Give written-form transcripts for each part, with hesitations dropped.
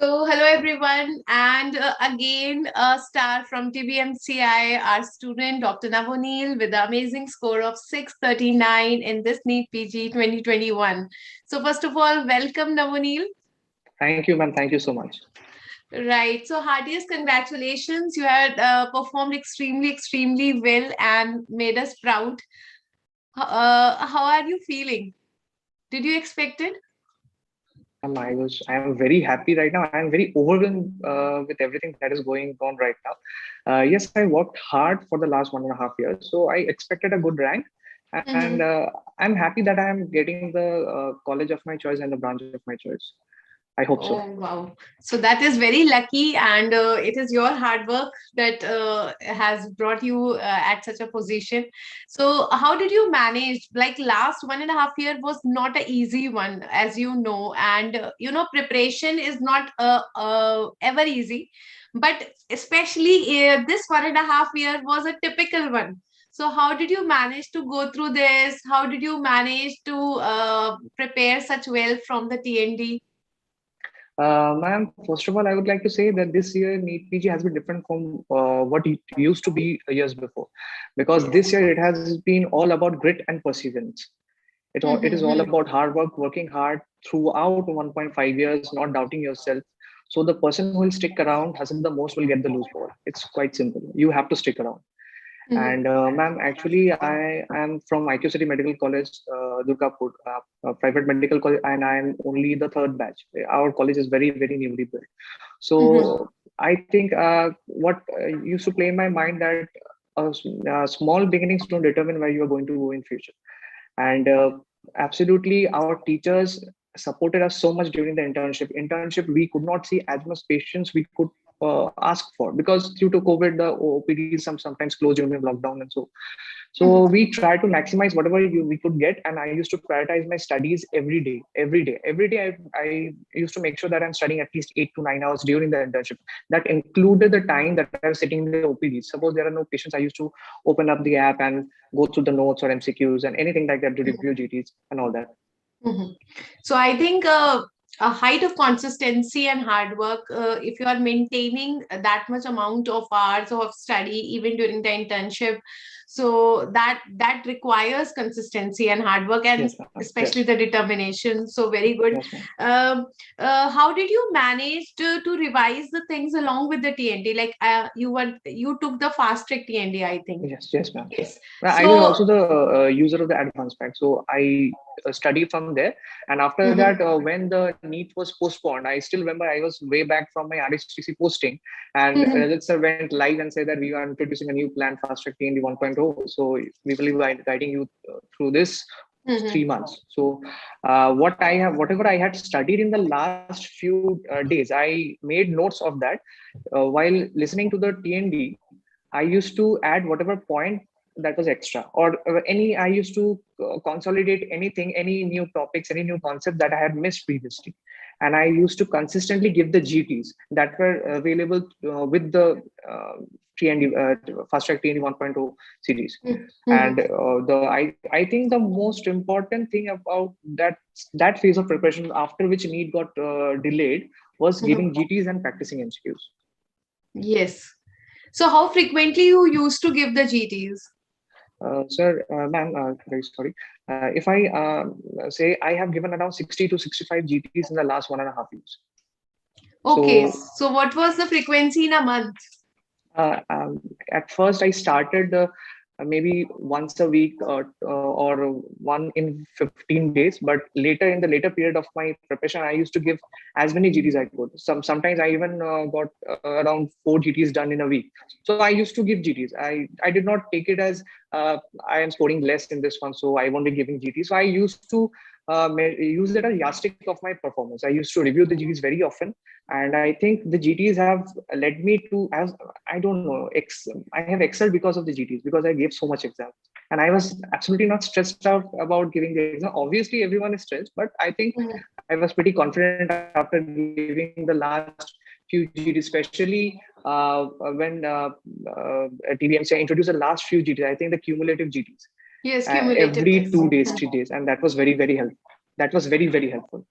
So, hello everyone, and again, a star from DBMCI, our student Dr. Navoneel, with the amazing score of 639 in this NEET PG 2021. So, first of all, welcome Navoneel. Thank you, ma'am. Thank you so much. Right. So, heartiest congratulations. You had performed extremely well and made us proud. How are you feeling? Did you expect it? I am very happy right now. I am very overwhelmed with everything that is going on right now. Yes, I worked hard for the last 1.5 years, so I expected a good rank, and I'm happy that I am getting the college of my choice and the branch of my choice. I hope so. Oh, wow. So that is very lucky, and it is your hard work that has brought you at such a position. So, how did you manage? Like last 1.5 year was not an easy one, as you know, and preparation is not ever easy, but especially this 1.5 year was a typical one. So, how did you manage to go through this? How did you manage to prepare such well from the TND? Ma'am, first of all, I would like to say that this year NEET PG has been different from what it used to be years before, because this year it has been all about grit and perseverance. It is all about hard work, working hard throughout 1.5 years, not doubting yourself. So the person who will stick around, hustle the most, will get the loose ball. It's quite simple. You have to stick around. And ma'am, actually, I am from IQ City Medical College, Durgapur, a private medical college, and I am only the third batch. Our college is very newly built. So I think what used to play in my mind that small beginnings don't determine where you are going to go in future. And absolutely, our teachers supported us so much during the internship. We could not see as much patients we could ask for, because due to COVID the OPDs sometimes closed during the lockdown, and so we try to maximize whatever we could get. And I used to prioritize my studies every day. I used to make sure that I'm studying at least 8 to 9 hours during the internship. That included the time that I was sitting in the OPDs. Suppose there are no patients, I used to open up the app and go through the notes or MCQs and anything like that to review GTs and all that. Mhm. So I think a height of consistency and hard work, if you are maintaining that much amount of hours of study even during the internship, so that requires consistency and hard work, and Yes, ma'am. especially Yes. the determination. So very good. Yes, ma'am. Um, how did you manage to revise the things along with the TND? Like you took the FastTrack TND, I think. Yes, ma'am. Yes. I was So. also the user of the advanced pack, so I studied from there. And after that, when the NEET was postponed, I still remember I was way back from my RHTC posting, and Rajat sir went live and said that we are introducing a new plan, Fast Track TND 1.0. So we will be guiding you through this 3 months. So whatever I had studied in the last few days, I made notes of that. While listening to the TND, I used to add whatever point that was extra, or any, I used to consolidate anything, any new topics, any new concept that I had missed previously. And I used to consistently give the GTs that were available with the TND, Fast Track TND 1.0 series. And I think the most important thing about that phase of preparation, after which NEET got delayed, was giving GTs and practicing MCQs. Yes. So how frequently you used to give the GTs? Sir, ma'am, very sorry. If I say, I have given around 60 to 65 GTs in the last 1.5 years. Okay. So So what was the frequency in a month? uh, um, at first I started maybe once a week, or one in 15 days. But later, in the later period of my preparation, I used to give as many GTs I could. Sometimes I even got around 4 GTs done in a week. So I used to give GTs. I did not take it as I am scoring less in this one, so I won't be giving GTs. So I used to use it as yardstick of my performance. I used to review the GTs very often, and I think the GTs have led me to, as I don't know, I have excelled because of the GTs, because I gave so much exam, and I was absolutely not stressed out about giving the exam. Obviously everyone is stressed, but I think I was pretty confident after giving the last few GTs, especially when TBMCI introduced the last few GTs. I think the cumulative GTs Yes, every cumulative 2 days, test. 3 days, and that was very helpful. That was very helpful.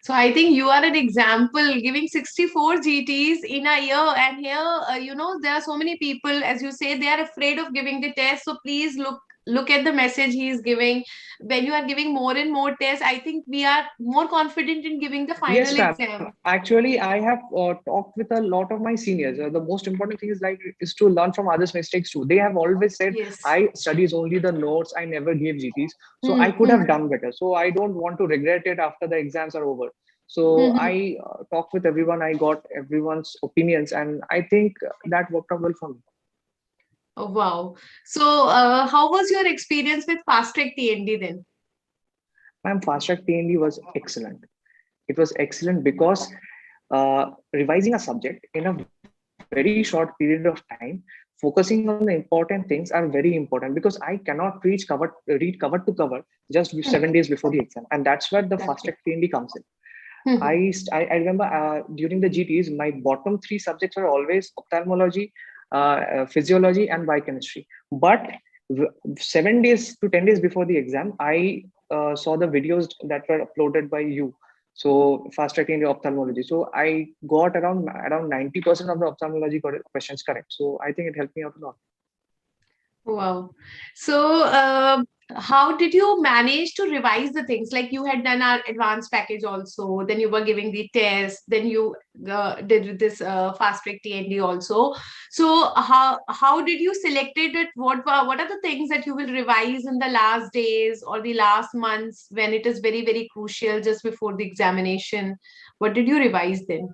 So I think you are an example, giving 64 GTs in a year. And here, there are so many people, as you say, they are afraid of giving the test. So please look at the message he is giving. When you are giving more and more tests, I think we are more confident in giving the Yes, final ma'am. exam. Actually, I have talked with a lot of my seniors. The most important thing is to learn from others' mistakes too. They have always said, Yes. "I studies only the notes. I never gave GTs, so I could have Mm-hmm. done better. So I don't want to regret it after the exams are over." So Mm-hmm. I talked with everyone. I got everyone's opinions, and I think that worked out well for me. Oh, wow. So, how was your experience with FastTrack TND then? Ma'am, FastTrack TND was excellent. It was excellent because revising a subject in a very short period of time, focusing on the important things are very important because I cannot read cover to cover just 7 days before the exam, and that's where the fast track TND Exactly. comes in. Mm-hmm. I remember during the GTs, my bottom three subjects were always ophthalmology, physiology, and biochemistry. But 7 days to 10 days before the exam, I saw the videos that were uploaded by you. So fast track in the ophthalmology. So I got around 90% of the ophthalmology questions correct. So I think it helped me out a lot. Wow. So, how did you manage to revise the things? Like you had done our advanced package also, then you were giving the test, then you did this fast track TND also. So, how did you selected it? What are the things that you will revise in the last days or the last months when it is very, very crucial just before the examination? What did you revise then?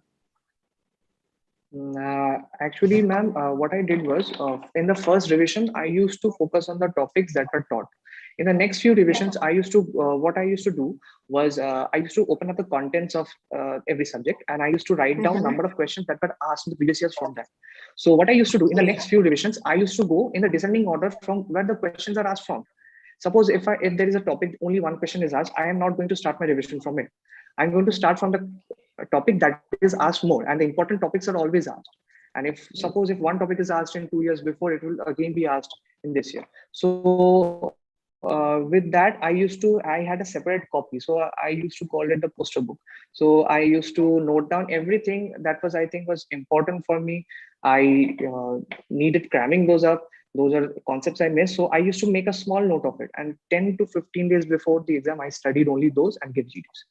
Actually, ma'am, what I did was in the first revision, I used to focus on the topics that were taught. In the next few revisions, what I used to do was I used to open up the contents of every subject, and I used to write down Mm-hmm. number of questions that were asked in the previous years from that. So what I used to do in the Okay. next few revisions, I used to go in the descending order from where the questions are asked from. Suppose if there is a topic only one question is asked, I am not going to start my revision from it. I'm going to start from the topic that is asked more, and the important topics are always asked. And if suppose if one topic is asked in 2 years before, it will again be asked in this year. So with that, I had a separate copy. So I used to call it the poster book. So I used to note down everything that was, I think, was important for me. I needed cramming those up. Those are concepts I missed. So I used to make a small note of it. And 10 to 15 days before the exam, I studied only those and give GDs.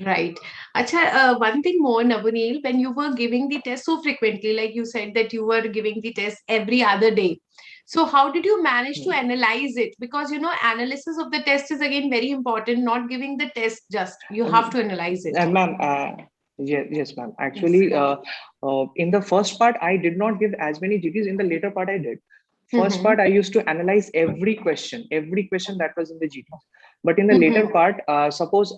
Right. Acha, one thing more, Navoneel, when you were giving the test so frequently, like you said that you were giving the test every other day. So how did you manage to analyze it? Because analysis of the test is again very important, not giving the test just. You have Um, to analyze it. Ma'am, yes, ma'am. Yes. Actually, in the first part, I did not give as many GTs. In the later part, I did. First Mm-hmm. part, I used to analyze every question that was in the GTs. But in the later Mm-hmm. part, suppose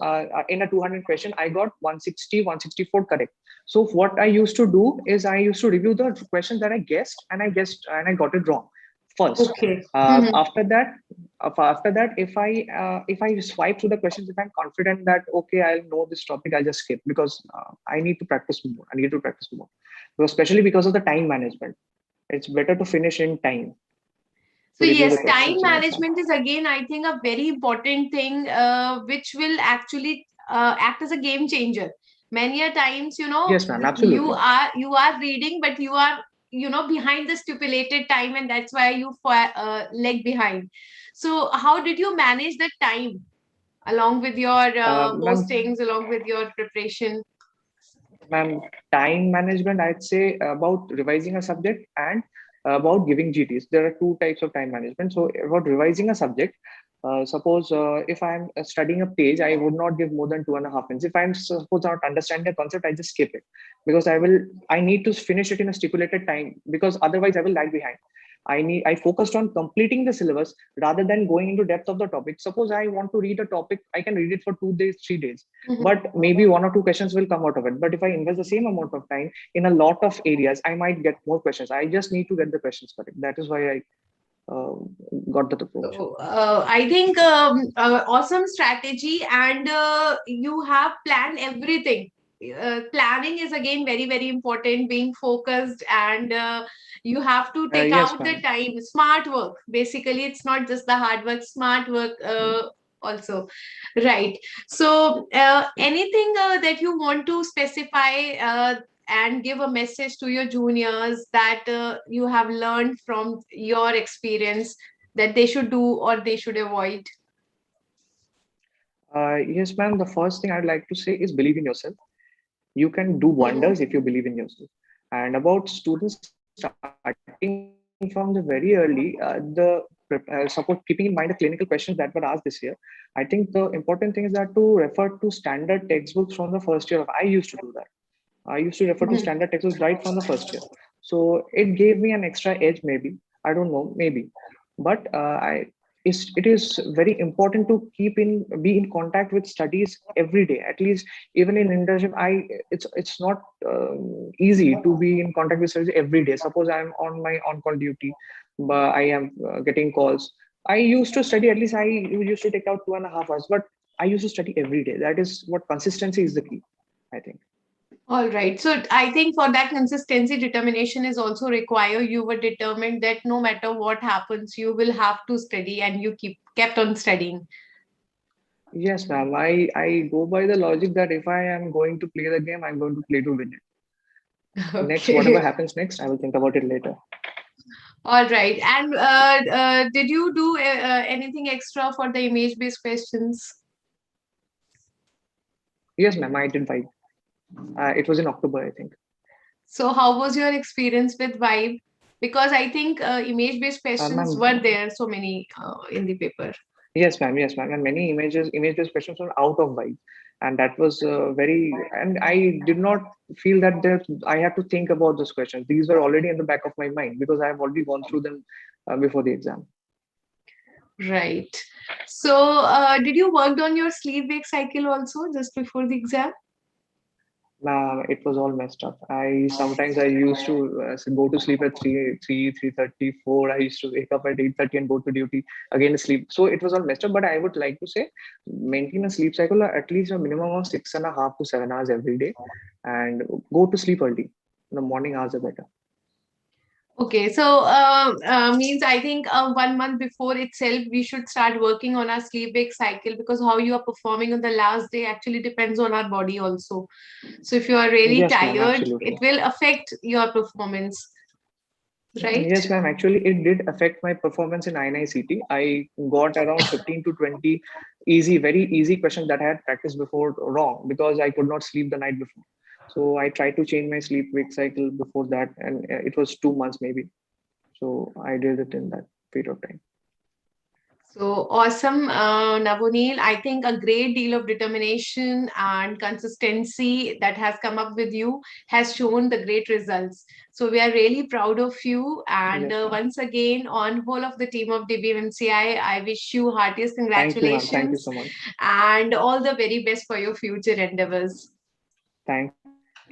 in a 200 question, I got 160, 164 correct. So what I used to do is I used to review the questions that I guessed, and I got it wrong first. Okay. Mm-hmm. After that, if I swipe through the questions, if I'm confident that okay, I'll know this topic, I'll just skip because I need to practice more. I need to practice more, because especially because of the time management. It's better to finish in time So to review yes, the time questions in exam. management is again, I think, a very important thing, which will actually act as a game changer. Many a times, Yes, ma'am, you absolutely. are reading, but you are behind the stipulated time, and that's why you lag behind. So how did you manage the time along with your Ma'am, postings, along with your preparation? Ma'am, time management, I'd say about revising a subject and about giving GTs. There are two types of time management. So about revising a subject, suppose if I'm studying a page, I would not give more than 2.5 minutes. If I'm suppose not understanding a concept, I just skip it because I need to finish it in a stipulated time because otherwise I will lag behind. I focused on completing the syllabus rather than going into depth of the topic. Suppose I want to read a topic, I can read it for 2 days, 3 days, Mhm. but maybe one or two questions will come out of it. But if I invest the same amount of time in a lot of areas, I might get more questions. I just need to get the questions correct. That is why I uh, got that approach. So, I think awesome strategy, and you have planned everything. Planning is again very, very important, being focused, and you have to take Yes, out the ma'am. time. Smart work. Basically, it's not just the hard work, smart work. also. Right. So, anything that you want to specify and give a message to your juniors that you have learned from your experience that they should do or they should avoid? Yes, ma'am. The first thing I'd like to say is believe in yourself. You can do Mhm. wonders if you believe in yourself. And about students starting from the very early, support keeping in mind the clinical questions that were asked this year. I think the important thing is that to refer to standard textbooks from the first year. I used to do that. I used to refer to standard Mhm. textbooks right from the first year. So it gave me an extra edge, maybe. I don't know, maybe. But it is very important to be in contact with studies every day. At least even in internship, it's not easy to be in contact with studies every day. Suppose I'm on my on-call duty, but I am getting calls. I used to study, at least I used to take out 2.5 hours, but I used to study every day. That is what consistency is the key, I think. All right. So I think for that consistency, determination is also required. You were determined that no matter what happens, you will have to study, and you kept on studying. Yes, ma'am. I go by the logic that if I am going to play the game, I'm going to play to win it. Next, whatever Okay. happens next, I will think about it later. All right. And did you do anything extra for the image-based questions? Yes, ma'am. I did vibe. It was in October, I think. So how was your experience with Vibe? Because I think image-based questions Ma'am, were there so many in the paper. yes, ma'am. Yes, ma'am. And many image-based questions were out of vibe, and that was very. And I did not feel that there. I had to think about those questions. These were already in the back of my mind because I have already gone through them before the exam. Right. So did you work on your sleep-wake cycle also just before the exam? It was all messed up. I sometimes I used to go to sleep at 3:30, 4. I used to wake up at 8:30 and go to duty again sleep. So it was all messed up. But I would like to say maintain a sleep cycle at least a minimum of 6.5 to 7 hours every day, and go to sleep early. The morning hours are better. Okay, so means I think 1 month before itself, we should start working on our sleep wake cycle because how you are performing on the last day actually depends on our body also. So if you are really Yes, ma'am. tired, it Absolutely. will affect your performance, right? Yes, ma'am. Actually, it did affect my performance in INICT. I got around 15 to 20 very easy questions that I had practiced before wrong because I could not sleep the night before. So I tried to change my sleep wake cycle before that, and it was 2 months maybe. So I did it in that period of time. So awesome, Navoneel. I think a great deal of determination and consistency that has come up with you has shown the great results. So we are really proud of you. And Yes, ma'am. once again, on whole of the team of DBMCI, I wish you heartiest Thank you, ma'am. Thank you congratulations so much. and all the very best for your future endeavors. Thank you,